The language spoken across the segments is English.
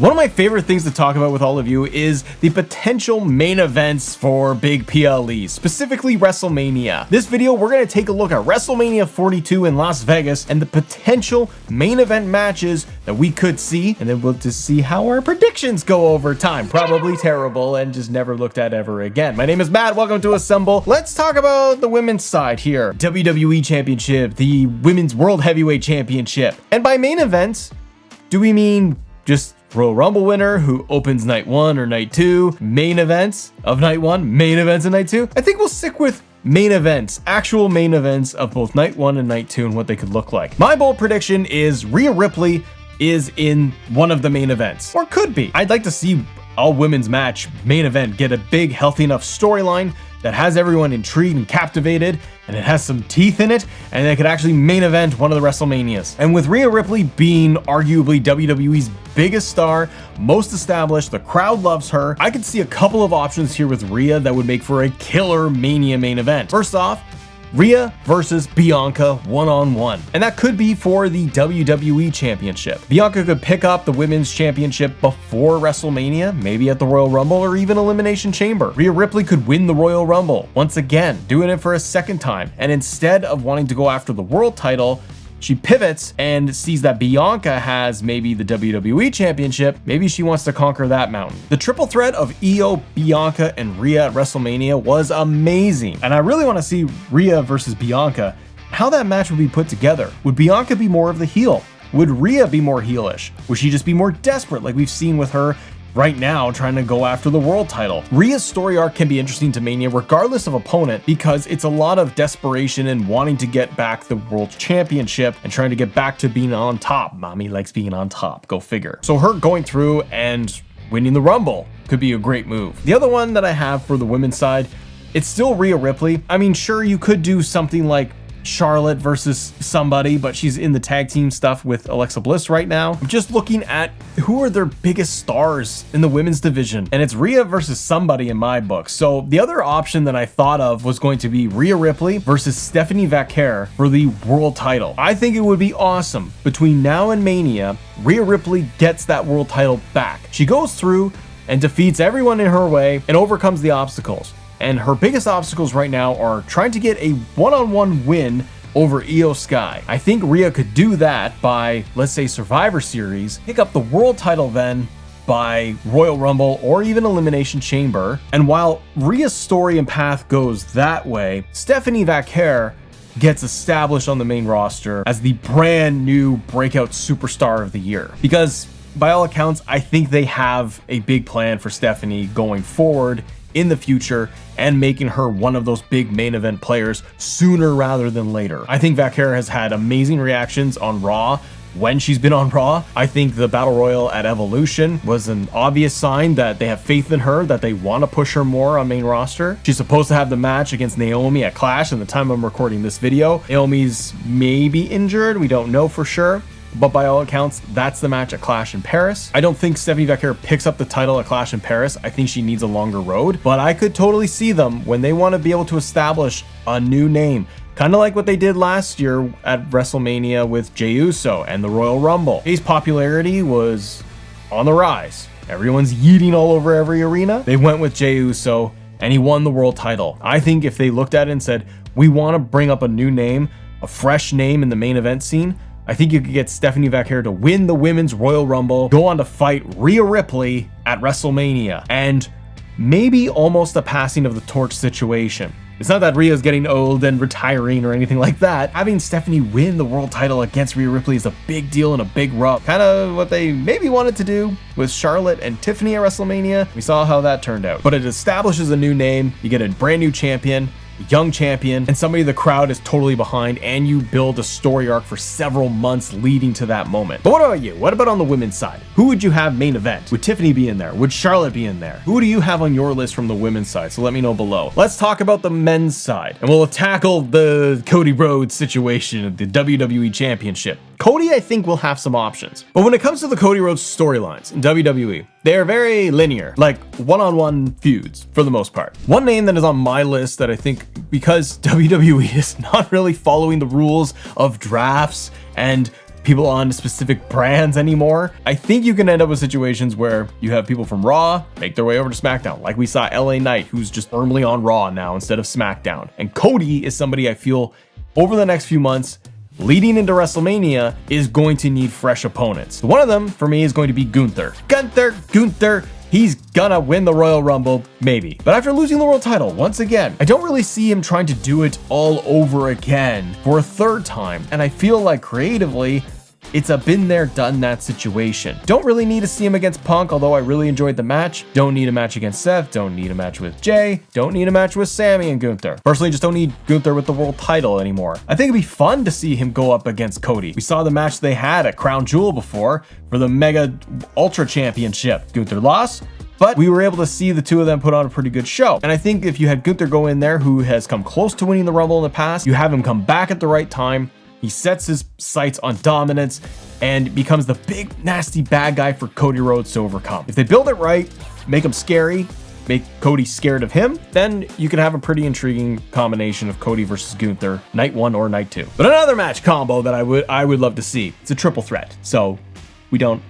One of my favorite things to talk about with all of you is the potential main events for big PLEs, specifically WrestleMania. This video, we're going to take a look at WrestleMania 42 in Las Vegas and the potential main event matches that we could see, and then we'll just see how our predictions go over time. Probably terrible and just never looked at ever again. My name is Matt. Welcome to Assemble. Let's talk about the women's side here. WWE Championship, the Women's World Heavyweight Championship. And by main events, do we mean just Royal Rumble winner who opens night 1 or night 2, main events of night 1, main events of night 2? I think we'll stick with main events, actual main events of both night 1 and night 2 and what they could look like. My bold prediction is Rhea Ripley is in one of the main events, or could be. I'd like to see all women's match main event get a big, healthy enough storyline that has everyone intrigued and captivated, and it has some teeth in it, and it could actually main event one of the WrestleManias. And with Rhea Ripley being arguably WWE's biggest star, most established, the crowd loves her, I could see a couple of options here with Rhea that would make for a killer Mania main event. First off, Rhea versus Bianca one-on-one. And that could be for the WWE Championship. Bianca could pick up the Women's Championship before WrestleMania, maybe at the Royal Rumble or even Elimination Chamber. Rhea Ripley could win the Royal Rumble, once again, doing it for a second time. And instead of wanting to go after the world title, she pivots and sees that Bianca has maybe the WWE Championship. Maybe she wants to conquer that mountain. The triple threat of Io, Bianca, and Rhea at WrestleMania was amazing. And I really want to see Rhea versus Bianca, how that match would be put together. Would Bianca be more of the heel? Would Rhea be more heelish? Would she just be more desperate like we've seen with her right now trying to go after the world title? Rhea's story arc can be interesting to Mania regardless of opponent because it's a lot of desperation and wanting to get back the world championship and trying to get back to being on top. Mommy likes being on top, go figure. So her going through and winning the Rumble could be a great move. The other one that I have for the women's side, it's still Rhea Ripley. I mean, sure, you could do something like Charlotte versus somebody, but she's in the tag team stuff with Alexa Bliss right now. I'm just looking at who are their biggest stars in the women's division, and it's Rhea versus somebody in my book. So the other option that I thought of was going to be Rhea Ripley versus Stephanie Vaquer for the world title. I think it would be awesome. Between now and Mania, Rhea Ripley gets that world title back. She goes through and defeats everyone in her way and overcomes the obstacles. And her biggest obstacles right now are trying to get a one-on-one win over Io Sky. I think Rhea could do that by, let's say, Survivor Series, pick up the world title then by Royal Rumble or even Elimination Chamber. And while Rhea's story and path goes that way, Stephanie Vaquer gets established on the main roster as the brand new breakout superstar of the year. Because by all accounts, I think they have a big plan for Stephanie going forward in the future and making her one of those big main event players sooner rather than later. I think Vaquer has had amazing reactions on Raw when she's been on Raw. I think the Battle Royal at Evolution was an obvious sign that they have faith in her, that they want to push her more on main roster. She's supposed to have the match against Naomi at Clash, and the time I'm recording this video, Naomi's maybe injured, we don't know for sure. But by all accounts, that's the match at Clash in Paris. I don't think Stephanie Vaquer picks up the title at Clash in Paris. I think she needs a longer road, but I could totally see them when they want to be able to establish a new name. Kind of like what they did last year at WrestleMania with Jey Uso and the Royal Rumble. Jey's popularity was on the rise. Everyone's yeeting all over every arena. They went with Jey Uso and he won the world title. I think if they looked at it and said, we want to bring up a new name, a fresh name in the main event scene, I think you could get Stephanie Vaquer to win the Women's Royal Rumble, go on to fight Rhea Ripley at WrestleMania, and maybe almost a passing of the torch situation. It's not that Rhea's getting old and retiring or anything like that. Having Stephanie win the world title against Rhea Ripley is a big deal and a big rub. Kind of what they maybe wanted to do with Charlotte and Tiffany at WrestleMania. We saw how that turned out. But it establishes a new name, you get a brand new champion, young champion, and somebody the crowd is totally behind, and you build a story arc for several months leading to that moment. But what about you? What about on the women's side? Who would you have main event? Would Tiffany be in there? Would Charlotte be in there? Who do you have on your list from the women's side? So let me know below. Let's talk about the men's side, and we'll tackle the Cody Rhodes situation of the WWE Championship. Cody, I think, will have some options. But when it comes to the Cody Rhodes storylines in WWE, they're very linear, like one-on-one feuds for the most part. One name that is on my list that I think, because WWE is not really following the rules of drafts and people on specific brands anymore. I think you can end up with situations where you have people from Raw make their way over to SmackDown, like we saw LA Knight, who's just firmly on Raw now instead of SmackDown. And Cody is somebody I feel over the next few months leading into WrestleMania is going to need fresh opponents. One of them for me is going to be Gunther. Gunther, he's gonna win the Royal Rumble, maybe. But after losing the world title once again, I don't really see him trying to do it all over again for a third time. And I feel like creatively, it's a been there, done that situation. Don't really need to see him against Punk, although I really enjoyed the match. Don't need a match against Seth. Don't need a match with Jay. Don't need a match with Sami and Gunther. Personally, just don't need Gunther with the world title anymore. I think it'd be fun to see him go up against Cody. We saw the match they had at Crown Jewel before for the Mega Ultra Championship. Gunther lost, but we were able to see the two of them put on a pretty good show. And I think if you had Gunther go in there, who has come close to winning the Rumble in the past, you have him come back at the right time. He sets his sights on dominance and becomes the big, nasty bad guy for Cody Rhodes to overcome. If they build it right, make him scary, make Cody scared of him, then you can have a pretty intriguing combination of Cody versus Gunther, night 1 or night 2. But another match combo that I would love to see, it's a triple threat. So we don't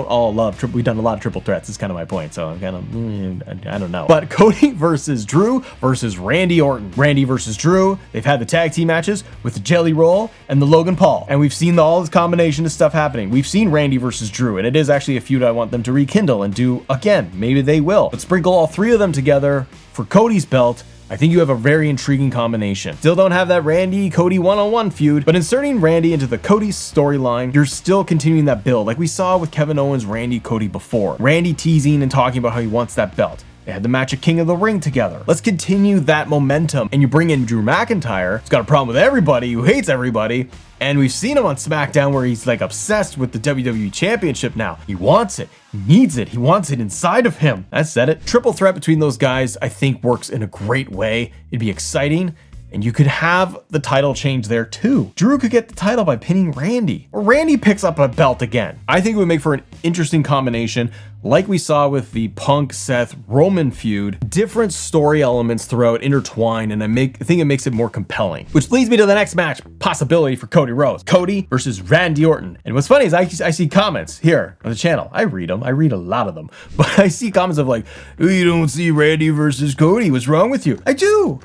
all love we've done a lot of triple threats. Is kind of my point. So I'm kind of I don't know. But Cody versus Drew versus Randy Orton. Randy versus Drew. They've had the tag team matches with the Jelly Roll and the Logan Paul, and we've seen all this combination of stuff happening. We've seen Randy versus Drew, and it is actually a feud I want them to rekindle and do again. Maybe they will. But sprinkle all three of them together for Cody's belt. I think you have a very intriguing combination. Still don't have that Randy-Cody one-on-one feud, but inserting Randy into the Cody's storyline, you're still continuing that build like we saw with Kevin Owens, Randy-Cody before. Randy teasing and talking about how he wants that belt. They had the match at King of the Ring together. Let's continue that momentum. And you bring in Drew McIntyre, who's got a problem with everybody, who hates everybody. And we've seen him on SmackDown where he's like obsessed with the WWE Championship now. He wants it. He needs it. He wants it inside of him. I said it. Triple threat between those guys, I think, works in a great way. It'd be exciting. And you could have the title change there too. Drew could get the title by pinning Randy, or Randy picks up a belt again. I think it would make for an interesting combination, like we saw with the Punk Seth Roman feud. Different story elements throughout intertwine, and I think it makes it more compelling. Which leads me to the next match possibility for Cody Rhodes. Cody versus Randy Orton. And what's funny is I see comments here on the channel. I read them. I read a lot of them. But I see comments of like, oh, you don't see Randy versus Cody. What's wrong with you? I do.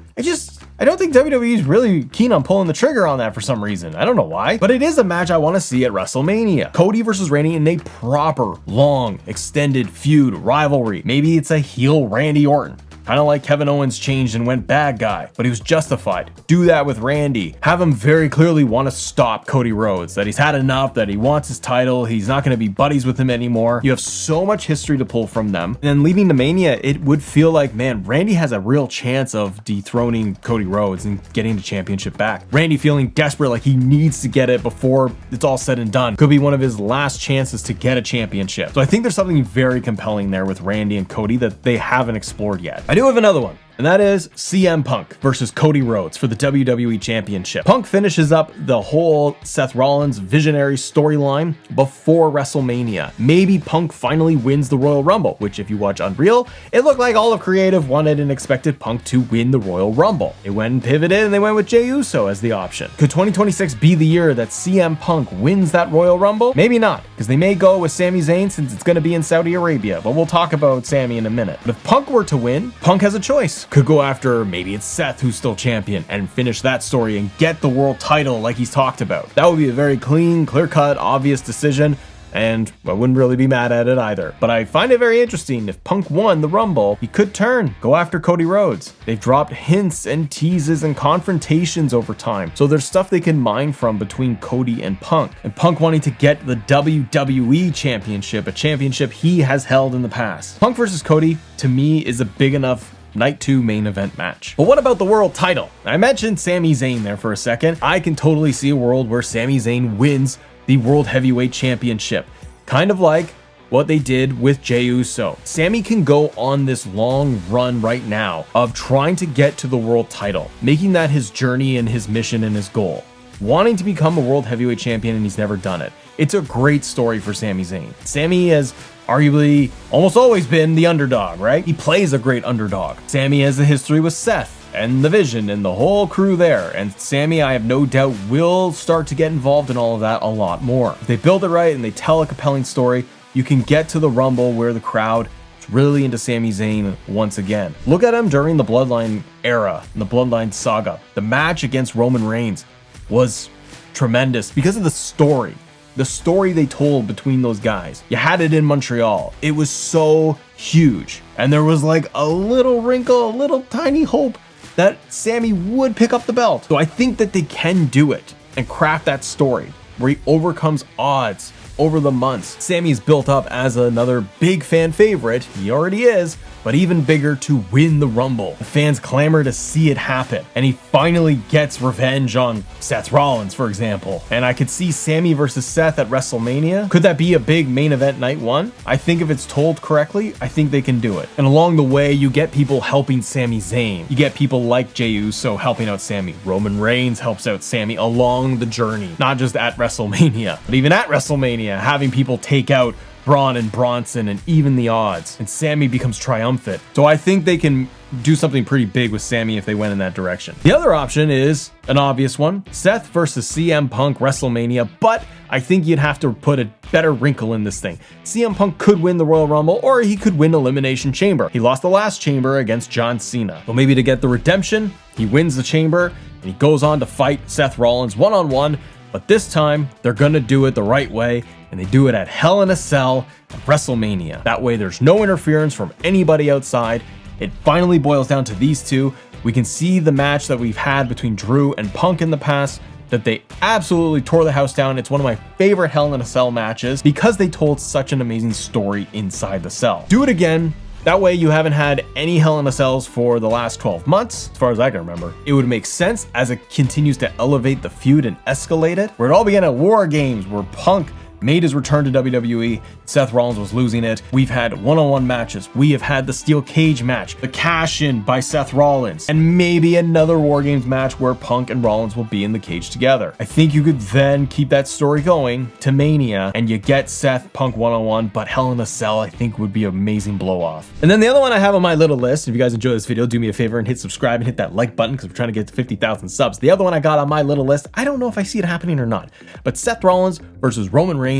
I don't think WWE is really keen on pulling the trigger on that for some reason. I don't know why, but it is a match I want to see at WrestleMania. Cody versus Randy in a proper, long, extended feud rivalry. Maybe it's a heel Randy Orton. Kind of like Kevin Owens changed and went bad guy, but he was justified. Do that with Randy. Have him very clearly want to stop Cody Rhodes, that he's had enough, that he wants his title, he's not going to be buddies with him anymore. You have so much history to pull from them. And then leading to Mania, it would feel like, man, Randy has a real chance of dethroning Cody Rhodes and getting the championship back. Randy feeling desperate, like he needs to get it before it's all said and done. Could be one of his last chances to get a championship. So I think there's something very compelling there with Randy and Cody that they haven't explored yet. I do have another one, and that is CM Punk versus Cody Rhodes for the WWE Championship. Punk finishes up the whole Seth Rollins visionary storyline before WrestleMania. Maybe Punk finally wins the Royal Rumble, which if you watch Unreal, it looked like all of creative wanted and expected Punk to win the Royal Rumble. They went and pivoted and they went with Jey Uso as the option. Could 2026 be the year that CM Punk wins that Royal Rumble? Maybe not, because they may go with Sami Zayn since it's going to be in Saudi Arabia, but we'll talk about Sami in a minute. But if Punk were to win, Punk has a choice. Could go after, maybe it's Seth who's still champion, and finish that story and get the world title like he's talked about. That would be a very clean, clear-cut, obvious decision, and I wouldn't really be mad at it either. But I find it very interesting. If Punk won the Rumble, he could turn, go after Cody Rhodes. They've dropped hints and teases and confrontations over time, so there's stuff they can mine from between Cody and Punk. And Punk wanting to get the WWE Championship, a championship he has held in the past. Punk versus Cody, to me, is a big enough Night 2 main event match. But what about the world title? I mentioned Sami Zayn there for a second. I can totally see a world where Sami Zayn wins the World Heavyweight Championship. Kind of like what they did with Jey Uso. Sami can go on this long run right now of trying to get to the world title, making that his journey and his mission and his goal. Wanting to become a World Heavyweight Champion, and he's never done it. It's a great story for Sami Zayn. Sami has arguably almost always been the underdog, right? He plays a great underdog. Sami has a history with Seth. and the Vision and the whole crew there. And Sami, I have no doubt, will start to get involved in all of that a lot more. If they build it right and they tell a compelling story, you can get to the Rumble where the crowd is really into Sami Zayn once again. Look at him during the Bloodline era, the Bloodline saga. The match against Roman Reigns was tremendous because of the story. The story they told between those guys. You had it in Montreal. It was so huge. And there was like a little wrinkle, a little tiny hope that Sami would pick up the belt. So I think that they can do it and craft that story where he overcomes odds over the months. Sami's built up as another big fan favorite. He already is, but even bigger to win the Rumble. The fans clamor to see it happen, and he finally gets revenge on Seth Rollins, for example. And I could see Sami versus Seth at WrestleMania. Could that be a big main event night one? I think if it's told correctly, I think they can do it. And along the way, you get people helping Sami Zayn. You get people like Jey Uso helping out Sami. Roman Reigns helps out Sami along the journey, not just at WrestleMania, but even at WrestleMania, having people take out Braun and Bronson and even the odds, and Sami becomes triumphant. So I think they can do something pretty big with Sami if they went in that direction. The other option is an obvious one, Seth versus CM Punk WrestleMania, but I think you'd have to put a better wrinkle in this thing. CM Punk could win the Royal Rumble, or he could win Elimination Chamber. He lost the last chamber against John Cena. So maybe to get the redemption, he wins the chamber and he goes on to fight Seth Rollins one-on-one. But this time, they're gonna do it the right way, and they do it at Hell in a Cell at WrestleMania. That way, there's no interference from anybody outside. It finally boils down to these two. We can see the match that we've had between Drew and Punk in the past, that they absolutely tore the house down. It's one of my favorite Hell in a Cell matches because they told such an amazing story inside the cell. Do it again. That way you haven't had any Hell in a Cells for the last 12 months, as far as I can remember. It would make sense as it continues to elevate the feud and escalate it, where it all began at War Games, where Punk made his return to WWE. Seth Rollins was losing it. We've had one-on-one matches. We have had the steel cage match, the cash-in by Seth Rollins, and maybe another War Games match where Punk and Rollins will be in the cage together. I think you could then keep that story going to Mania, and you get Seth Punk one-on-one, but Hell in a Cell I think would be an amazing blow-off. And then the other one I have on my little list, if you guys enjoy this video, do me a favor and hit subscribe and hit that like button because we're trying to get to 50,000 subs. The other one I got on my little list, I don't know if I see it happening or not, but Seth Rollins versus Roman Reigns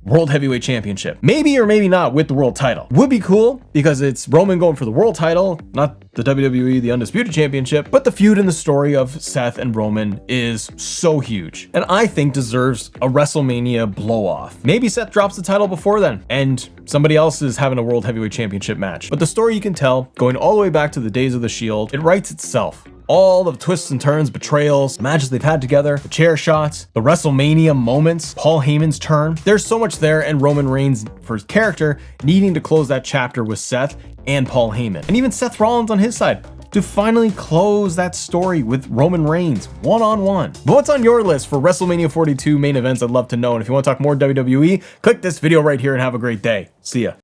World Heavyweight Championship. Maybe or maybe not with the world title. Would be cool because it's Roman going for the world title, not the WWE, the Undisputed Championship, but the feud and the story of Seth and Roman is so huge and I think deserves a WrestleMania blow off. Maybe Seth drops the title before then and somebody else is having a World Heavyweight Championship match. But the story you can tell, going all the way back to the days of the Shield, it writes itself. All the twists and turns, betrayals, matches they've had together, the chair shots, the WrestleMania moments, Paul Heyman's turn. There's so much there, and Roman Reigns, for his character, needing to close that chapter with Seth and Paul Heyman. And even Seth Rollins on his side, to finally close that story with Roman Reigns one-on-one. But what's on your list for WrestleMania 42 main events? I'd love to know. And if you want to talk more WWE, click this video right here and have a great day. See ya.